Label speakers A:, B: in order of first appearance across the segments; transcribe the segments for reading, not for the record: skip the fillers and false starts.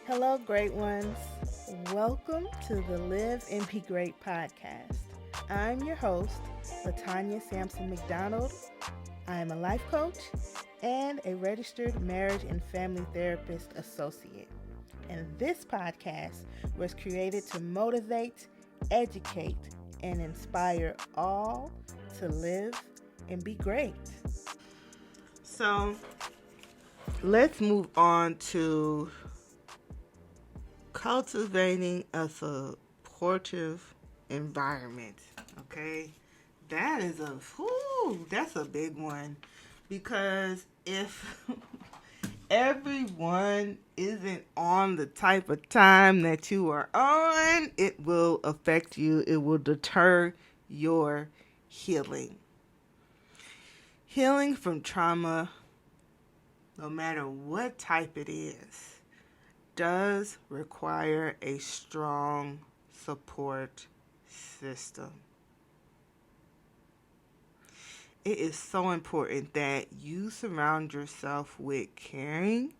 A: Hello, great ones. Welcome to the Live and Be Great podcast. I'm your host, Latanya Sampson McDonald. I am a life coach and a registered marriage and family therapist associate. And this podcast was created to motivate, educate, and inspire all to live and be great. So, let's move on to cultivating a supportive environment. Okay, that's a big one, because if everyone isn't on the type of time that you are on, it will affect you. It will deter your healing. Healing from trauma, no matter what type it is, does require a strong support system. It is so important that you surround yourself with caring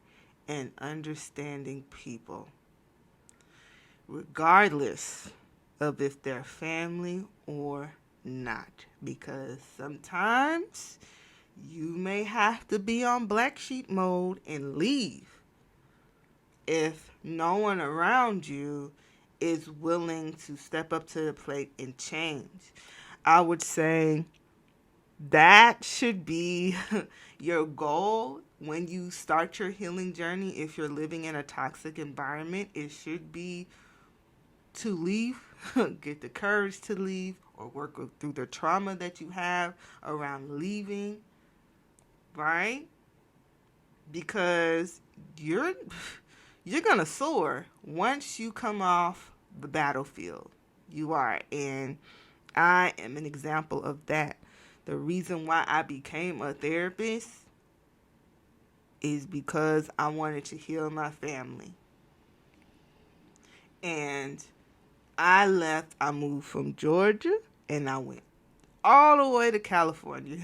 A: and understanding people, regardless of if they're family or not, because sometimes you may have to be on black sheep mode and leave if no one around you is willing to step up to the plate and change. I would say that should be your goal when you start your healing journey. If you're living in a toxic environment, it should be to leave, get the courage to leave, or work through the trauma that you have around leaving, right? Because you're going to soar once you come off the battlefield. You are. And I am an example of that. The reason why I became a therapist is because I wanted to heal my family. And I moved from Georgia, and I went all the way to California.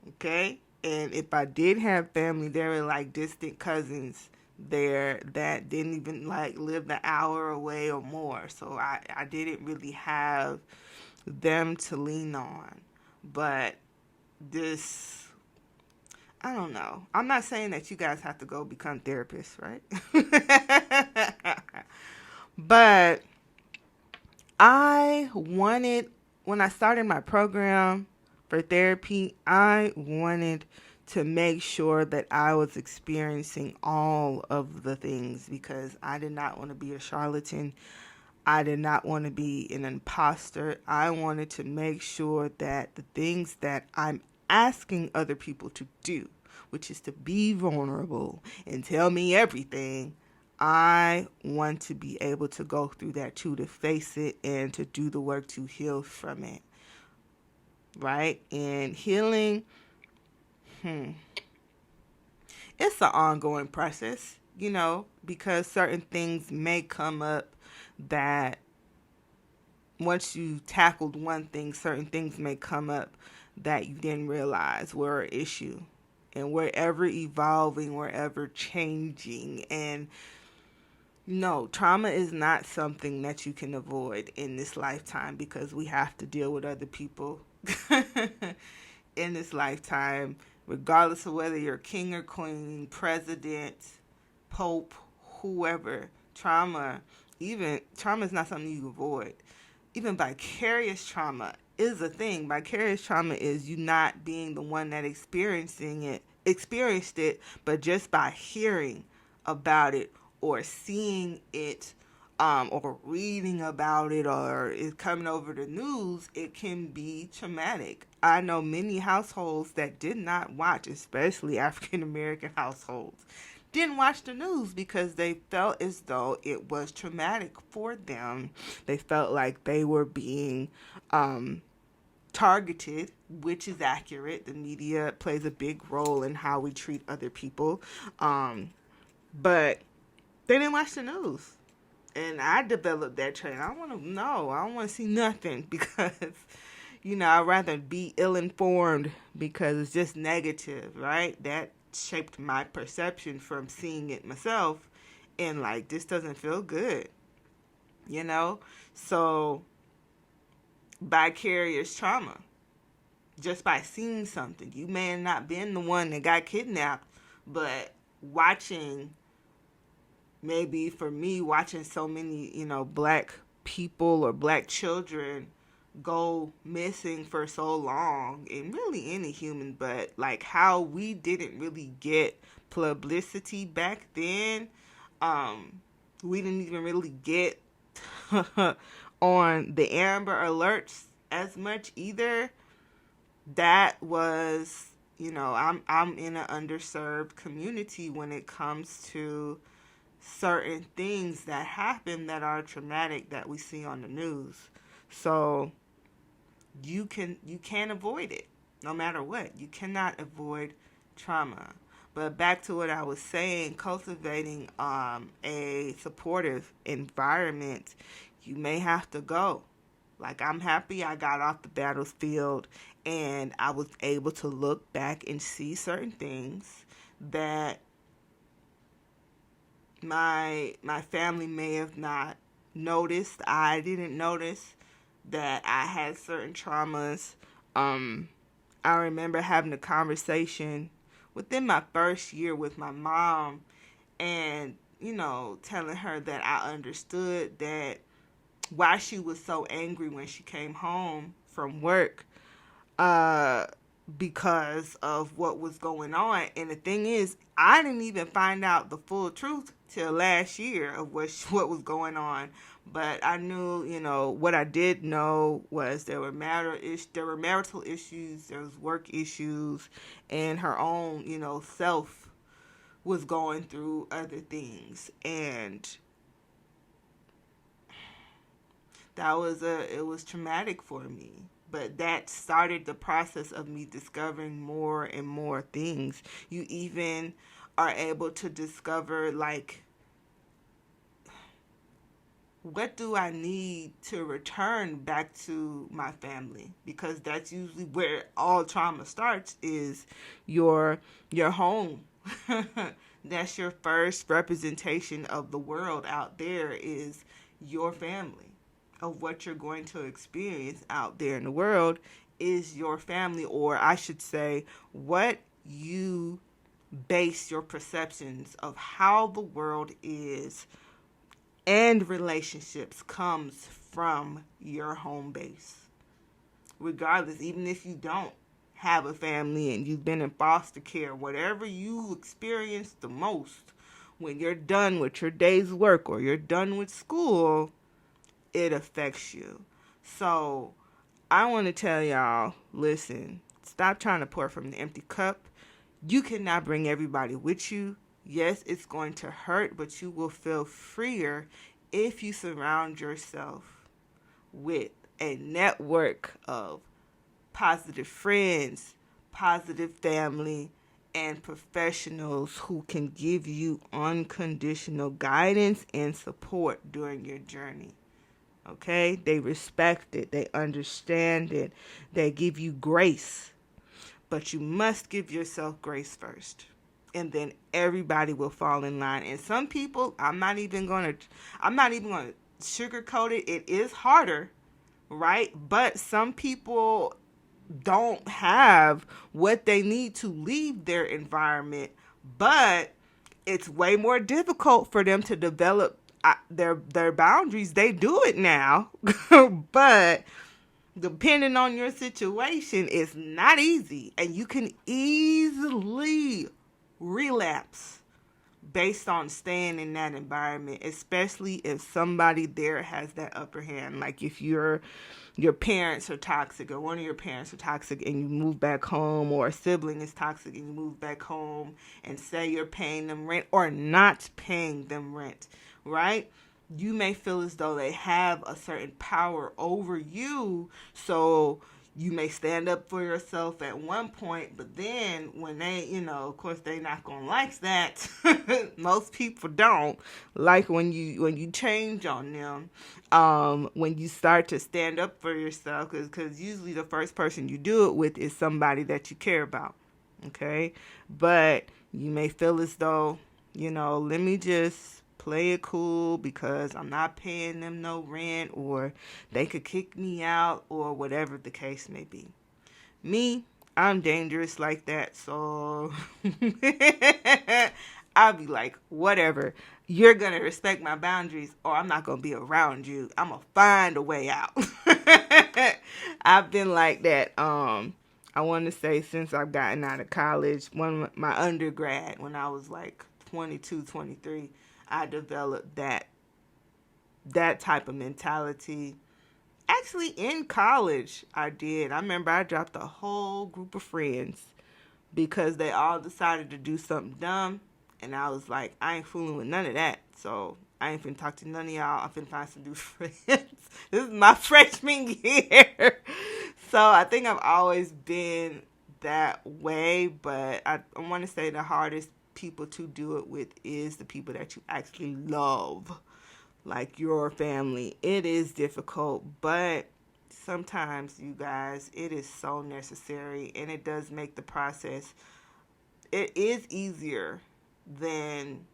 A: Okay? And if I did have family, there were like distant cousins there that didn't even like live an hour away or more. So I didn't really have them to lean on. But I don't know. I'm not saying that you guys have to go become therapists, right? But when I started my program for therapy, I wanted to make sure that I was experiencing all of the things, because I did not want to be a charlatan. I did not want to be an imposter. I wanted to make sure that the things that I'm asking other people to do, which is to be vulnerable and tell me everything, I want to be able to go through that too, to face it and to do the work to heal from it. Right? And healing, it's an ongoing process, because certain things may come up that once you tackled one thing, certain things may come up that you didn't realize were an issue. And we're ever evolving, we're ever changing. And no, trauma is not something that you can avoid in this lifetime, because we have to deal with other people in this lifetime, regardless of whether you're king or queen, president, pope, whoever. Trauma is not something you avoid. Even vicarious trauma is a thing. Vicarious trauma is you not being the one that experienced it, but just by hearing about it or seeing it, or reading about it, or it coming over the news, it can be traumatic. I know many households that did not watch, especially African American households, didn't watch the news because they felt as though it was traumatic for them. They felt like they were being targeted, which is accurate. The media plays a big role in how we treat other people. But they didn't watch the news. And I developed that trait. I don't want to see nothing, because I'd rather be ill informed because it's just negative, right? That shaped my perception from seeing it myself, and like, this doesn't feel good, you know? So, vicarious trauma, just by seeing something. You may have not been the one that got kidnapped, but watching, maybe for me, watching so many, black people or black children go missing for so long, and really any human, but like how we didn't really get publicity back then. We didn't even really get on the Amber Alerts as much either. That was, I'm in an underserved community when it comes to certain things that happen that are traumatic that we see on the news. So you can't avoid it no matter what. You cannot avoid trauma. But back to what I was saying, cultivating a supportive environment, you may have to go. Like, I'm happy I got off the battlefield and I was able to look back and see certain things that my family may have not noticed. I didn't notice that I had certain traumas. I remember having a conversation within my first year with my mom, and telling her that I understood that why she was so angry when she came home from work, uh, because of what was going on. And the thing is, I didn't even find out the full truth till last year of what was going on. But I knew, what I did know was there were marital issues, there was work issues, and her own, self was going through other things. And it was traumatic for me. But that started the process of me discovering more and more things. You even are able to discover, like, what do I need to return back to my family? Because that's usually where all trauma starts, is your home. That's your first representation of the world out there, is your family. Of what you're going to experience out there in the world is your family, or I should say, what you base your perceptions of how the world is and relationships comes from your home base. Regardless, even if you don't have a family and you've been in foster care, whatever you experience the most when you're done with your day's work or you're done with school, it affects you. So I want to tell y'all, listen, stop trying to pour from the empty cup. You cannot bring everybody with you. Yes, it's going to hurt, but you will feel freer if you surround yourself with a network of positive friends, positive family, and professionals who can give you unconditional guidance and support during your journey. Okay? They respect it. They understand it. They give you grace. But you must give yourself grace first. And then everybody will fall in line. And some people, I'm not even going to sugarcoat it. It is harder, right? But some people don't have what they need to leave their environment. But it's way more difficult for them to develop their boundaries. They do it now. But depending on your situation, it's not easy. And you can easily relapse based on staying in that environment, especially if somebody there has that upper hand. Like if your parents are toxic, or one of your parents are toxic, and you move back home, or a sibling is toxic and you move back home, and say you're paying them rent or not paying them rent, right? You may feel as though they have a certain power over you, so You may stand up for yourself at one point, but then when they, of course, they not gonna like that. Most people don't like when you change on them. When you start to stand up for yourself, because usually the first person you do it with is somebody that you care about. Okay, but you may feel as though, let me just play it cool because I'm not paying them no rent, or they could kick me out, or whatever the case may be. Me, I'm dangerous like that, so I'll be like, whatever. You're going to respect my boundaries, or I'm not going to be around you. I'm going to find a way out. I've been like that. I want to say since I've gotten out of college, my undergrad, when I was like 22, 23, I developed that type of mentality. Actually, in college, I did. I remember I dropped a whole group of friends because they all decided to do something dumb. And I was like, I ain't fooling with none of that. So I ain't finna talk to none of y'all. I'm finna find some new friends. This is my freshman year. So I think I've always been that way. But I want to say the hardest people to do it with is the people that you actually love, like your family. It is difficult, but sometimes, you guys, it is so necessary, and it does make the process, it is easier than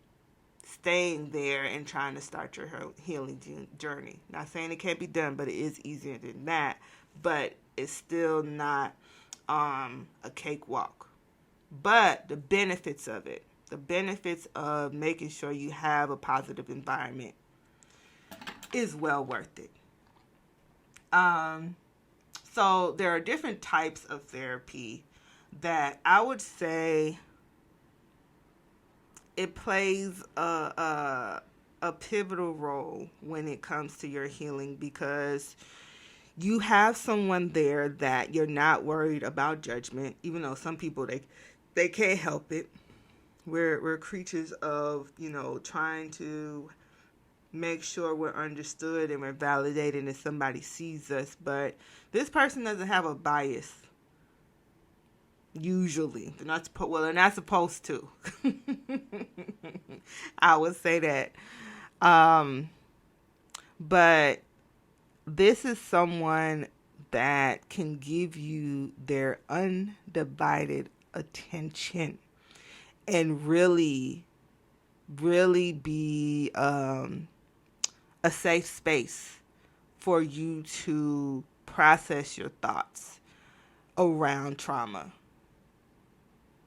A: staying there and trying to start your healing journey. Not saying it can't be done, but it is easier than that. But it's still not a cakewalk. But the benefits of it, the benefits of making sure you have a positive environment, is well worth it. So there are different types of therapy that I would say it plays a pivotal role when it comes to your healing, because you have someone there that you're not worried about judgment, even though some people they can't help it. We're creatures of, trying to make sure we're understood and we're validated and somebody sees us. But this person doesn't have a bias. Usually. They're not supposed to. I would say that. But this is someone that can give you their undivided attention and really, really be a safe space for you to process your thoughts around trauma.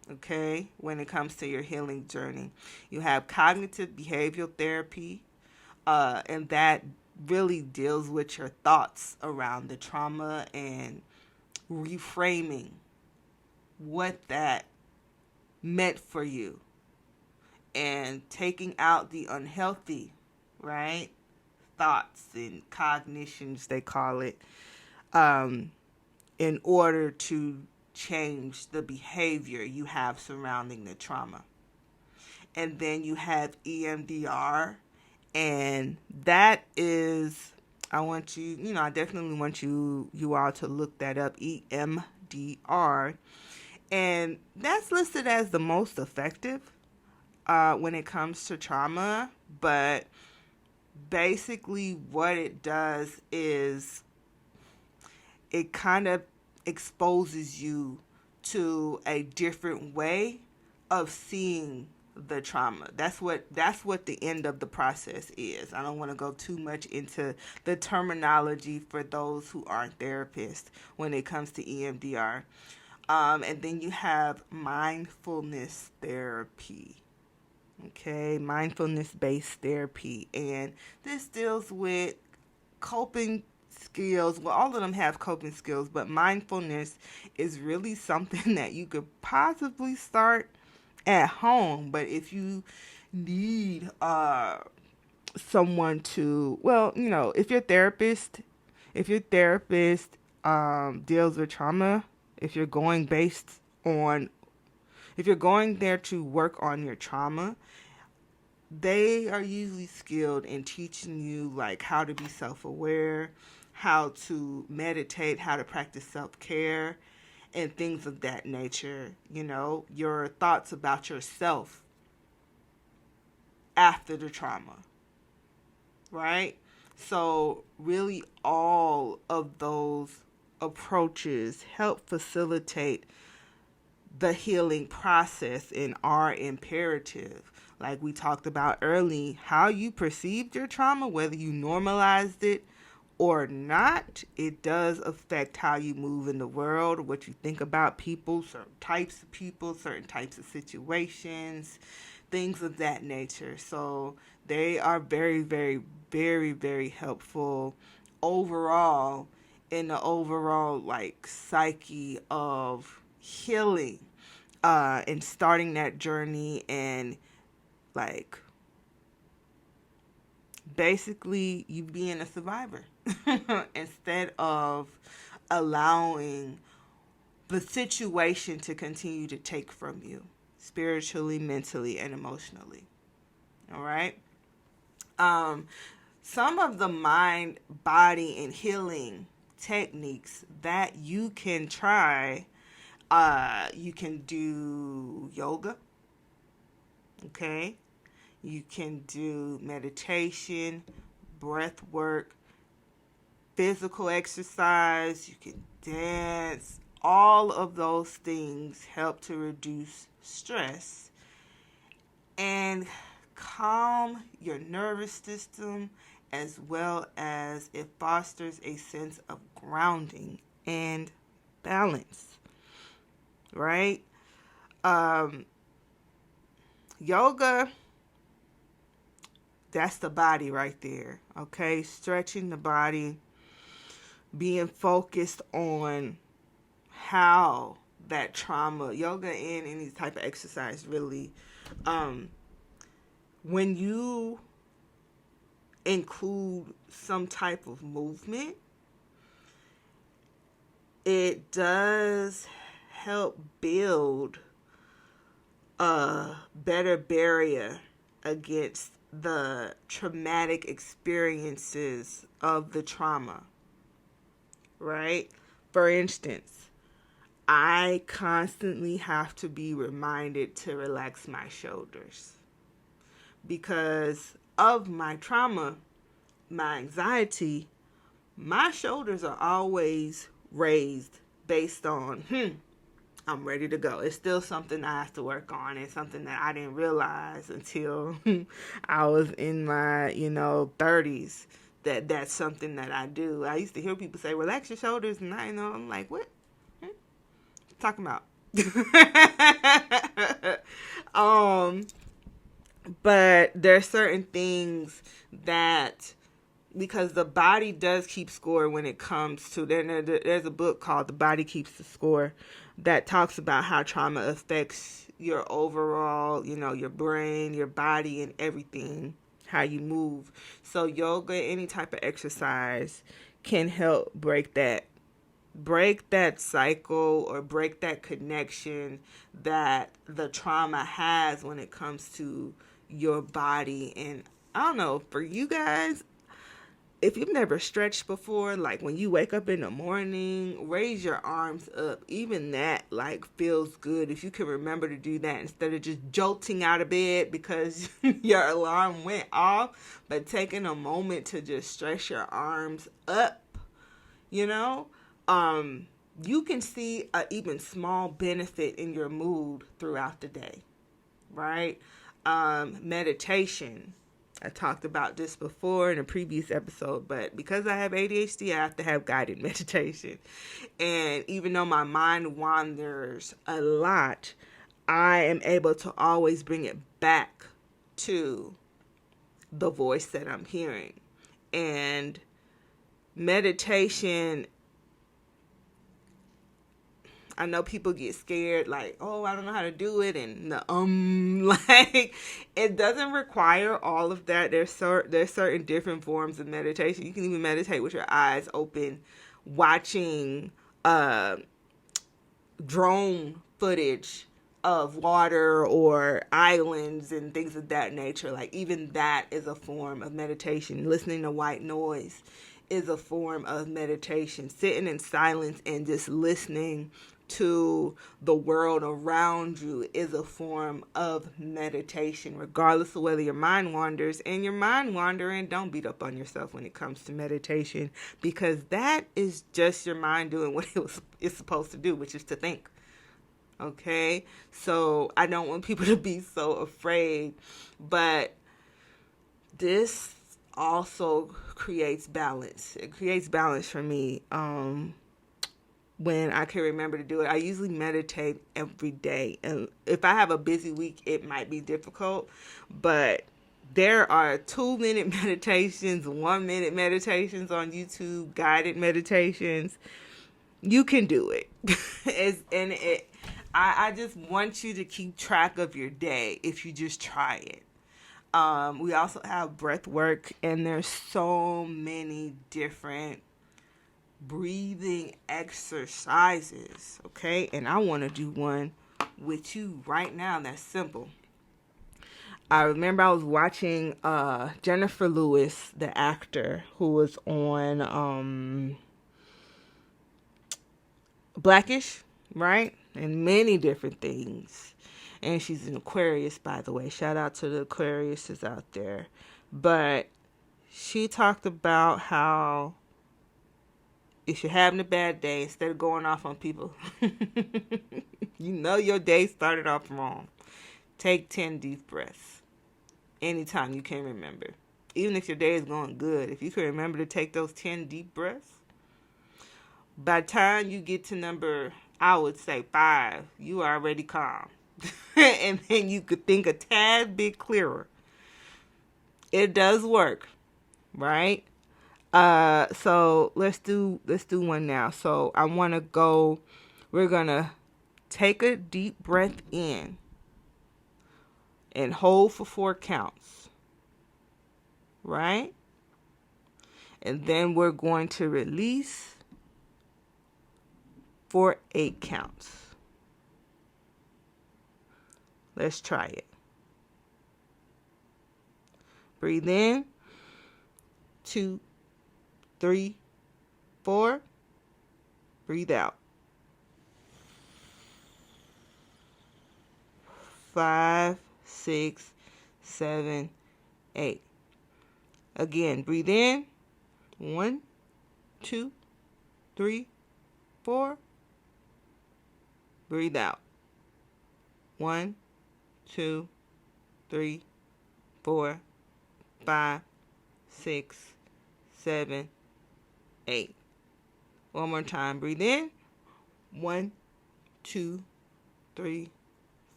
A: Okay, when it comes to your healing journey, you have cognitive behavioral therapy, and that really deals with your thoughts around the trauma and reframing what that meant for you and taking out the unhealthy, right, thoughts and cognitions, they call it, in order to change the behavior you have surrounding the trauma. And then you have EMDR, and that is, I definitely want you all to look that up, EMDR. And that's listed as the most effective when it comes to trauma. But basically what it does is it kind of exposes you to a different way of seeing the trauma. That's what the end of the process is. I don't want to go too much into the terminology for those who aren't therapists when it comes to EMDR. And then you have mindfulness therapy. Okay, mindfulness-based therapy. And this deals with coping skills. Well, all of them have coping skills, but mindfulness is really something that you could possibly start at home. But if you need someone to, if your therapist deals with trauma, if you're going there to work on your trauma, they are usually skilled in teaching you like how to be self-aware, how to meditate, how to practice self-care, and things of that nature. Your thoughts about yourself after the trauma, right? So really all of those approaches help facilitate the healing process and are imperative. Like we talked about early, how you perceived your trauma, whether you normalized it or not, it does affect how you move in the world, what you think about people, certain types of situations, things of that nature. So they are very, very, very, very helpful overall in the overall like psyche of healing and starting that journey and like basically you being a survivor instead of allowing the situation to continue to take from you spiritually, mentally, and emotionally. All right. Some of the mind, body, and healing techniques that you can try, you can do yoga. Okay. You can do meditation, breath work, physical exercise. You can dance. All of those things help to reduce stress and calm your nervous system, as well as it fosters a sense of grounding and balance, right? Yoga, that's the body right there, okay? Stretching the body, being focused on how that trauma, yoga and any type of exercise really, when you include some type of movement, it does help build a better barrier against the traumatic experiences of the trauma, right? For instance, I constantly have to be reminded to relax my shoulders because of my trauma, my anxiety. My shoulders are always raised based on, I'm ready to go. It's still something I have to work on. It's something that I didn't realize until I was in my, 30s. That's something that I do. I used to hear people say, relax your shoulders. And I'm like, what? Talking about? But there's certain things that, because the body does keep score when it comes to, there's a book called The Body Keeps the Score that talks about how trauma affects your overall, your brain, your body, and everything, how you move. So yoga, any type of exercise can help break that cycle or break that connection that the trauma has when it comes to your body. And I don't know, for you guys, if you've never stretched before, like when you wake up in the morning, raise your arms up. Even that feels good. If you can remember to do that instead of just jolting out of bed because your alarm went off, but taking a moment to just stretch your arms up, you can see an even small benefit in your mood throughout the day, right? Meditation. I talked about this before in a previous episode, but because I have ADHD, I have to have guided meditation. And even though my mind wanders a lot, I am able to always bring it back to the voice that I'm hearing. And meditation, I know people get scared, like, oh, I don't know how to do it, and it doesn't require all of that. There's certain different forms of meditation. You can even meditate with your eyes open, watching drone footage of water or islands and things of that nature. Like, even that is a form of meditation. Listening to white noise is a form of meditation. Sitting in silence and just listening to the world around you is a form of meditation, regardless of whether your mind wanders. And your mind wandering, don't beat up on yourself when it comes to meditation, because that is just your mind doing what it's supposed to do, which is to think. Okay? So I don't want people to be so afraid, but this also creates balance. It creates balance for me. When I can remember to do it, I usually meditate every day. And if I have a busy week, it might be difficult, but there are 2-minute meditations, 1-minute meditations on YouTube, guided meditations. You can do it. I just want you to keep track of your day if you just try it. We also have breath work, and there's so many different breathing exercises, okay? And I want to do one with you right now that's simple. I remember I was watching Jennifer Lewis, the actor, who was on Blackish, right? And many different things. And she's an Aquarius, by the way. Shout out to the Aquariuses out there. But she talked about how if you're having a bad day, instead of going off on people, you know your day started off wrong. Take 10 deep breaths anytime you can remember. Even if your day is going good, if you can remember to take those 10 deep breaths, by the time you get to number, I would say 5, you are already calm. And then you could think a tad bit clearer. It does work, right? So let's do one now. So we're gonna take a deep breath in and hold for 4 counts, right? And then we're going to release for 8 counts. Let's try it. Breathe in, 2, 3, 4. Breathe out. 5, 6, 7, 8. Again, breathe in. 1, 2, 3, 4. Breathe out. 1, 2, 3, 4, 5, 6, 7, 8. One more time. Breathe in. 1, 2, 3,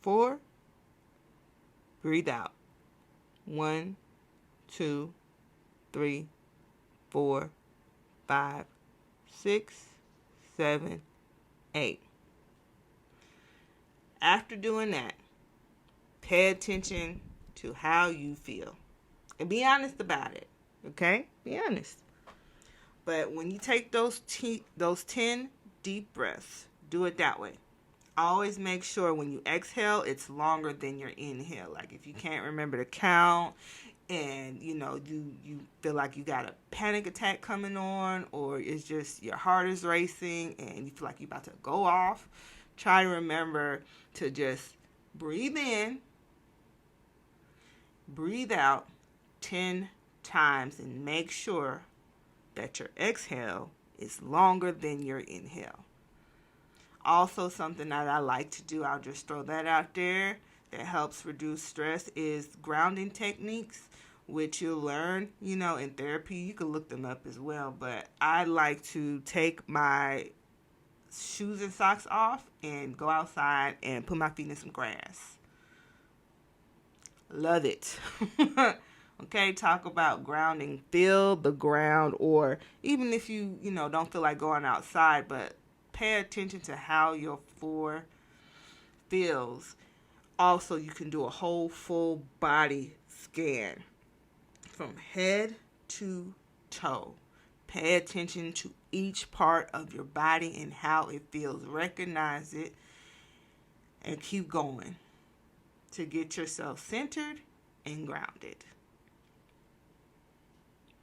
A: 4. Breathe out. 1, 2, 3, 4, 5, 6, 7, 8. After doing that, pay attention to how you feel. And be honest about it. Okay? Be honest. But when you take those 10 deep breaths, do it that way. Always make sure when you exhale, it's longer than your inhale. Like if you can't remember to count and, you feel like you got a panic attack coming on, or it's just your heart is racing and you feel like you're about to go off, try to remember to just breathe in, breathe out 10 times, and make sure that your exhale is longer than your inhale. Also, something that I like to do, I'll just throw that out there, that helps reduce stress is grounding techniques, which you'll learn, in therapy. You can look them up as well. But I like to take my shoes and socks off and go outside and put my feet in some grass. Love it. Okay, talk about grounding. Feel the ground, or even if you, don't feel like going outside, but pay attention to how your floor feels. Also, you can do a whole full body scan from head to toe. Pay attention to each part of your body and how it feels. Recognize it and keep going to get yourself centered and grounded.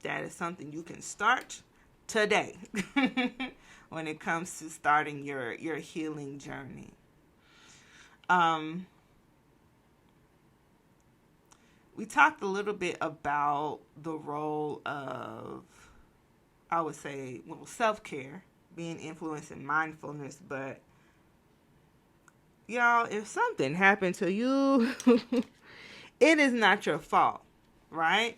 A: That is something you can start today when it comes to starting your healing journey. Um, we talked a little bit about the role of, I would say, well, self-care, being influenced in mindfulness, but y'all, if something happened to you, it is not your fault, right?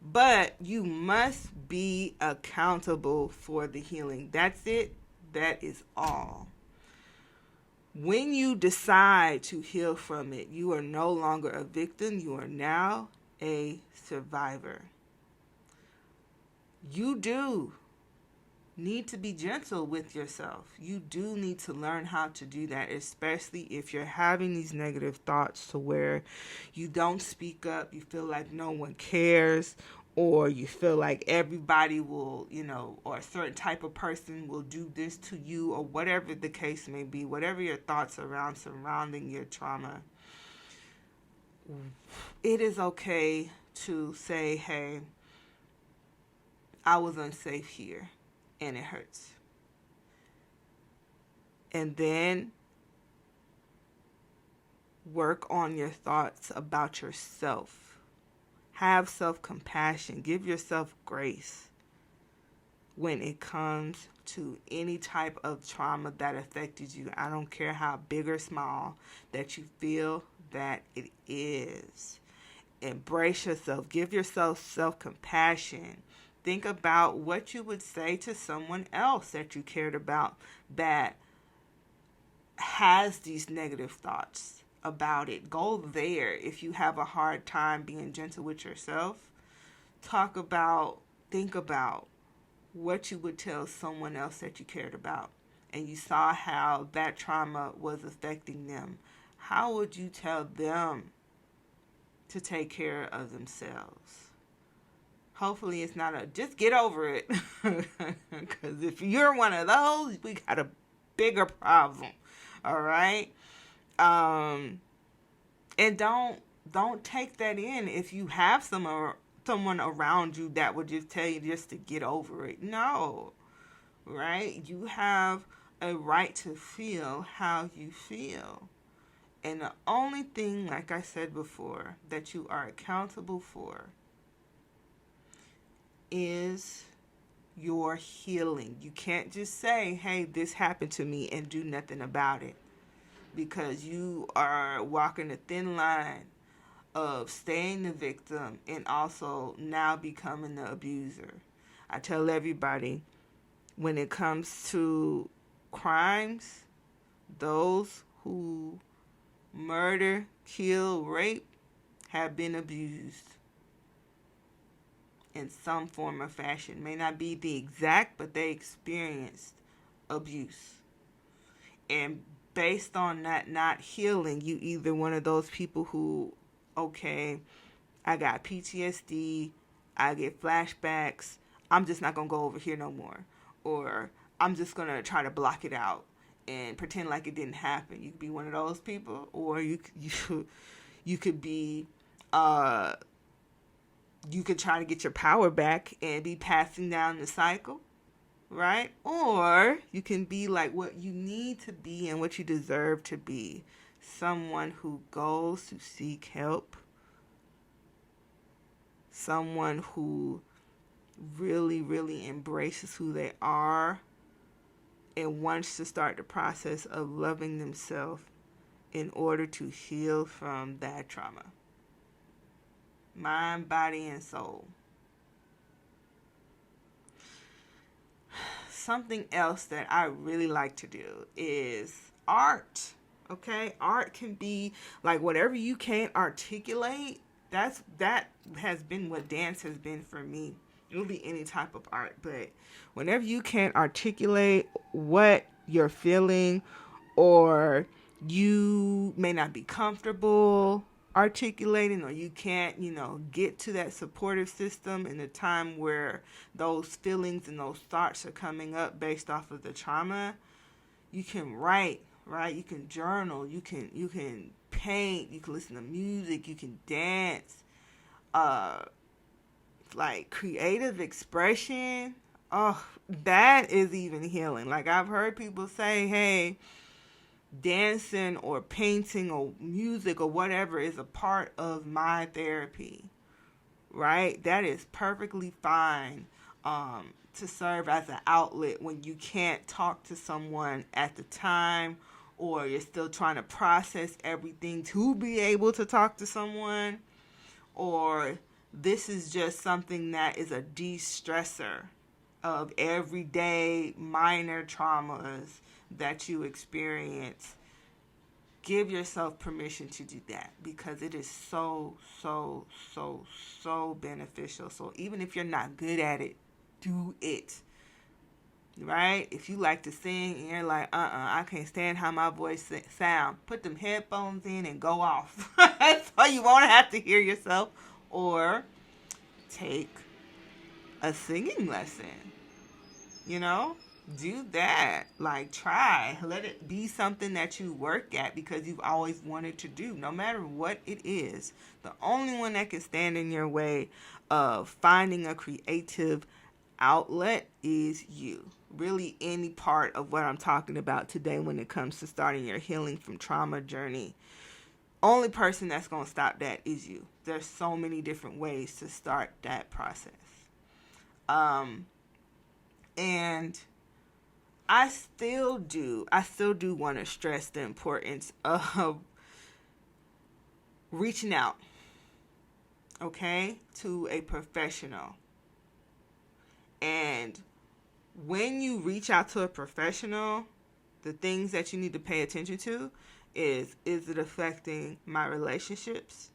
A: But you must be accountable for the healing. That's it. That is all. When you decide to heal from it, you are no longer a victim. You are now a survivor. You do need to be gentle with yourself. You do need to learn how to do that, especially if you're having these negative thoughts to where you don't speak up, you feel like no one cares, or you feel like everybody will, or a certain type of person will do this to you, or whatever the case may be, whatever your thoughts around surrounding your trauma. It is okay to say, hey, I was unsafe here and it hurts. And then work on your thoughts about yourself. Have self-compassion. Give yourself grace when it comes to any type of trauma that affected you. I don't care how big or small that you feel that it is. Embrace yourself. Give yourself self-compassion. Think about what you would say to someone else that you cared about that has these negative thoughts about it. Go there. If you have a hard time being gentle with yourself, think about what you would tell someone else that you cared about and you saw how that trauma was affecting them. How would you tell them to take care of themselves? Hopefully it's not just get over it. Because if you're one of those, we got a bigger problem. All right? And don't take that in if you have someone around you that would just tell you just to get over it. No. Right? You have a right to feel how you feel. And the only thing, like I said before, that you are accountable for is your healing. You can't just say, hey, this happened to me and do nothing about it, because you are walking a thin line of staying the victim and also now becoming the abuser. I tell everybody, when it comes to crimes, those who murder, kill, rape have been abused in some form or fashion. May not be the exact, but they experienced abuse. And based on that not healing, you either one of those people who, okay, I got PTSD, I get flashbacks, I'm just not going to go over here no more. Or I'm just going to try to block it out and pretend like it didn't happen. You could be one of those people. Or you could be, you could try to get your power back and be passing down the cycle, right? Or you can be like what you need to be and what you deserve to be. Someone who goes to seek help. Someone who really, really embraces who they are and wants to start the process of loving themselves in order to heal from that trauma. Mind, body, and soul. Something else that I really like to do is art. Okay? Art can be like whatever you can't articulate. That has been what dance has been for me. It will be any type of art, but whenever you can't articulate what you're feeling, or you may not be comfortable articulating, or you can't, get to that supportive system in a time where those feelings and those thoughts are coming up based off of the trauma, you can write, right? You can journal, you can paint, you can listen to music, you can dance, like creative expression. Oh, that is even healing. Like I've heard people say, hey, dancing or painting or music or whatever is a part of my therapy, right? That is perfectly fine to serve as an outlet when you can't talk to someone at the time, or you're still trying to process everything to be able to talk to someone, or this is just something that is a de-stressor of everyday minor traumas that you experience. Give yourself permission to do that because it is so, so, so, so beneficial. So even if you're not good at it, do it. Right? If you like to sing and you're like, I can't stand how my voice sound, put them headphones in and go off. So you won't have to hear yourself. Or take a singing lesson. You know, do that. Like, try. Let it be something that you work at because you've always wanted to do, no matter what it is. The only one that can stand in your way of finding a creative outlet is you. Really, any part of what I'm talking about today when it comes to starting your healing from trauma journey. Only person that's going to stop that is you. There's so many different ways to start that process. Um, and I still do want to stress the importance of reaching out, okay, to a professional. And when you reach out to a professional, the things that you need to pay attention to is it affecting my relationships?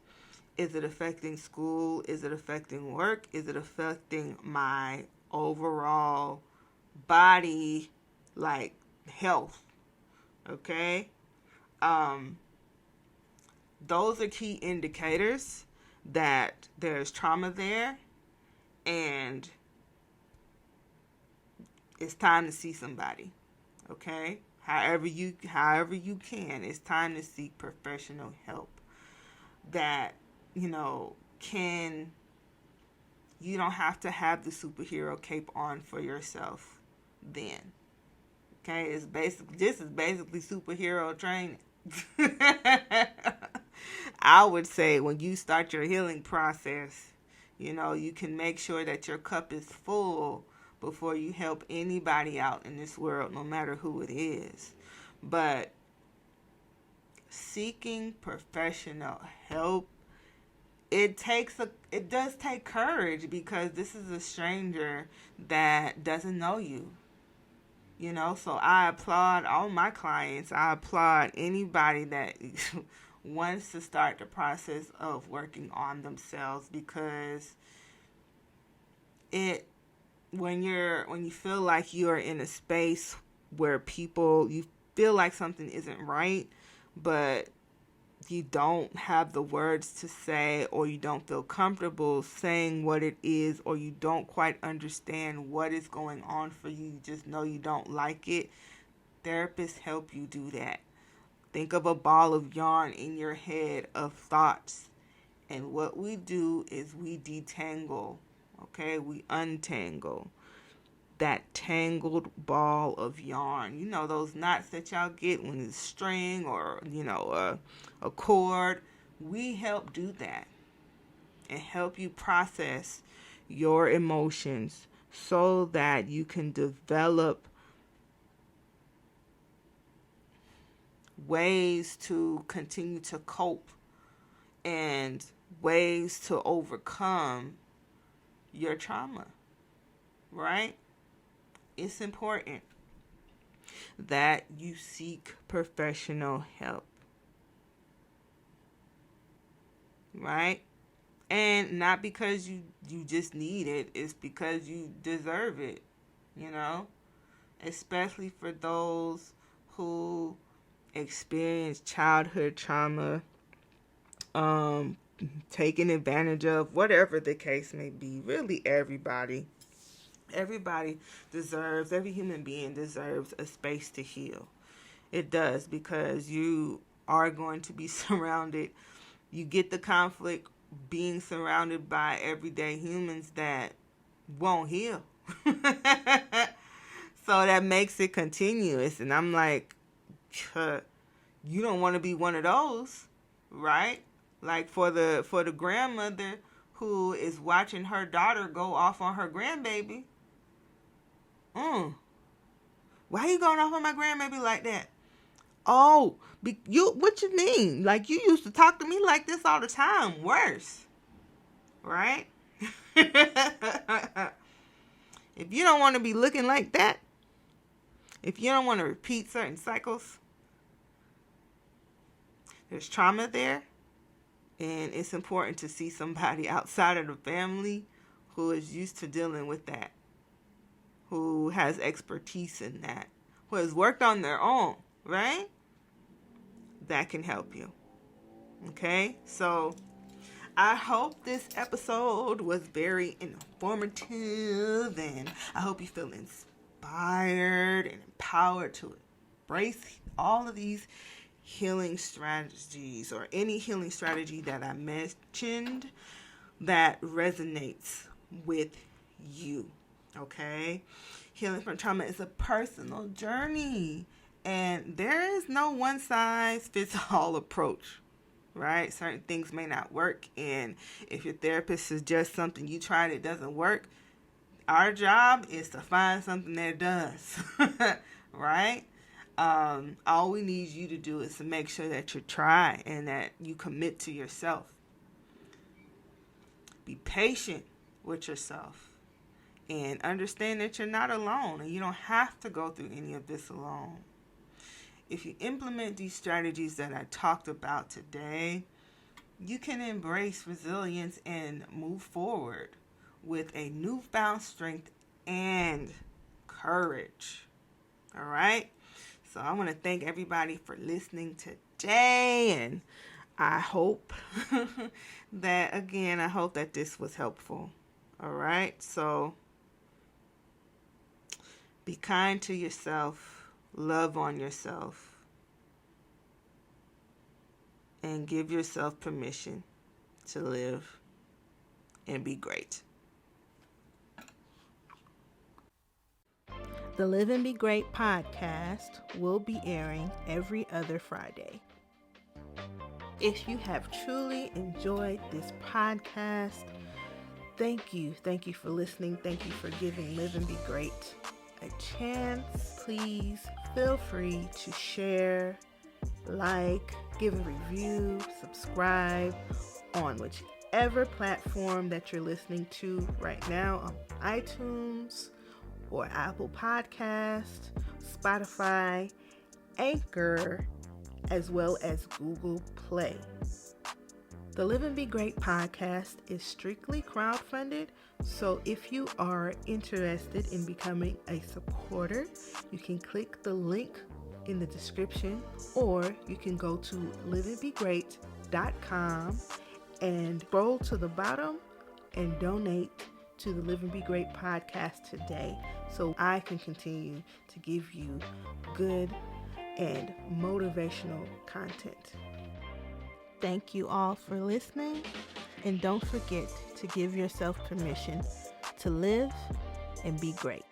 A: Is it affecting school? Is it affecting work? Is it affecting my overall body, like, health? Okay? Um, those are key indicators that there's trauma there and it's time to see somebody. Okay? However you can, it's time to seek professional help that, can you don't have to have the superhero cape on for yourself then. Okay? This is basically superhero training. I would say when you start your healing process, you can make sure that your cup is full before you help anybody out in this world, no matter who it is. But seeking professional help, it does take courage because this is a stranger that doesn't know you. So I applaud all my clients. I applaud anybody that wants to start the process of working on themselves because it when you feel like you're in a space where you feel like something isn't right, but you don't have the words to say, or you don't feel comfortable saying what it is, or you don't quite understand what is going on for you, you just know you don't like it, therapists help you do that. Think of a ball of yarn in your head of thoughts, and what we do is we detangle, okay? We untangle that tangled ball of yarn. Those knots that y'all get when it's string or, a cord. We help do that and help you process your emotions so that you can develop ways to continue to cope and ways to overcome your trauma, right? It's important that you seek professional help, right? And not because you just need it, it's because you deserve it, especially for those who experience childhood trauma, taken advantage of, whatever the case may be. Really, every human being deserves a space to heal. It does, because you are going to be surrounded, you get the conflict being surrounded by everyday humans that won't heal. So that makes it continuous. And I'm like, you don't want to be one of those, right? Like for the grandmother who is watching her daughter go off on her grandbaby. Why you going off on my grandbaby like that? Oh, what you mean? Like you used to talk to me like this all the time. Worse, right? If you don't want to be looking like that, if you don't want to repeat certain cycles, there's trauma there, and it's important to see somebody outside of the family who is used to dealing with that, who has expertise in that, who has worked on their own, right? That can help you. Okay? So I hope this episode was very informative, and I hope you feel inspired and empowered to embrace all of these healing strategies, or any healing strategy that I mentioned that resonates with you. Okay? Healing from trauma is a personal journey, and there is no one size fits all approach, right? Certain things may not work, and if your therapist suggests something you tried, it doesn't work, our job is to find something that does, right? All we need you to do is to make sure that you try and that you commit to yourself. Be patient with yourself and understand that you're not alone, and you don't have to go through any of this alone. If you implement these strategies that I talked about today, you can embrace resilience and move forward with a newfound strength and courage. All right? So I want to thank everybody for listening today, and I hope that this was helpful. All right? So be kind to yourself, love on yourself, and give yourself permission to live and be great.
B: The Live and Be Great podcast will be airing every other Friday. If you have truly enjoyed this podcast, thank you. Thank you for listening. Thank you for giving Live and Be Great a chance. Please feel free to share, like, give a review, subscribe on whichever platform that you're listening to right now, on iTunes or Apple Podcast, Spotify, Anchor, as well as Google Play. The Live and Be Great podcast is strictly crowdfunded, so if you are interested in becoming a supporter, you can click the link in the description, or you can go to liveandbegreat.com and scroll to the bottom and donate to the Live and Be Great podcast today, so I can continue to give you good and motivational content. Thank you all for listening, and don't forget to give yourself permission to live and be great.